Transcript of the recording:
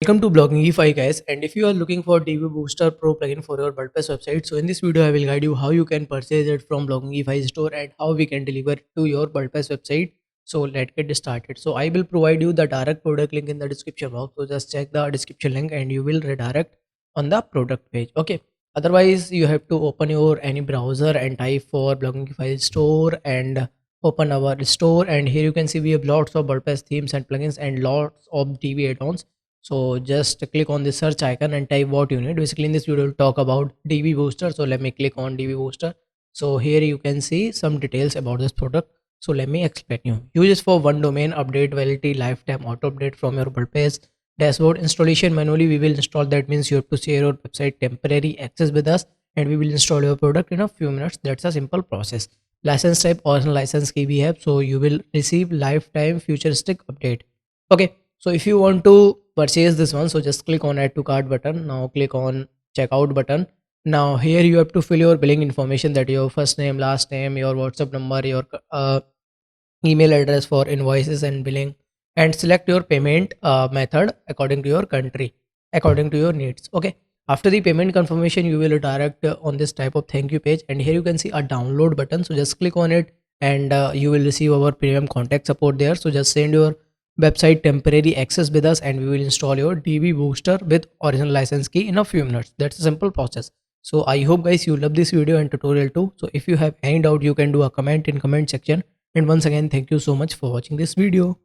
Welcome to Bloggingify guys, and if you are looking for Divi Booster Pro plugin for your WordPress website, so in this video I will guide you how you can purchase it from Bloggingify store and how we can deliver it to your WordPress website. So let's get started. So I will provide you the direct product link in the description box. So just check the description link and you will redirect on the product page. Okay. Otherwise you have to open your any browser and type for Bloggingify store and open our store, and here you can see we have lots of WordPress themes and plugins and lots of Divi add-ons. So just click on the search icon and type what you need. Basically in this video we'll talk about Divi Booster. So let me click on Divi Booster. So here you can see some details about this product. So let me explain you. Use for one domain, update validity, lifetime auto update from your WordPress dashboard. Installation manually we will install. That means you have to share your website temporary access with us and we will install your product in a few minutes. That's a simple process. License type original license key we have, so you will receive lifetime futuristic update. Okay, so if you want to purchase this one, so just click on add to cart button. Now click on checkout button. Now here you have to fill your billing information, that your first name, last name, your WhatsApp number, your email address for invoices and billing, and select your payment method according to your country, according to your needs. Okay, after the payment confirmation you will direct on this type of thank you page, and here you can see a download button. So just click on it and you will receive our premium contact support there. So just send your website temporary access with us and we will install your Divi Booster with original license key in a few minutes. That's a simple process. So I hope guys you love this video and tutorial too. So if you have any doubt you can do a comment in comment section, and once again thank you so much for watching this video.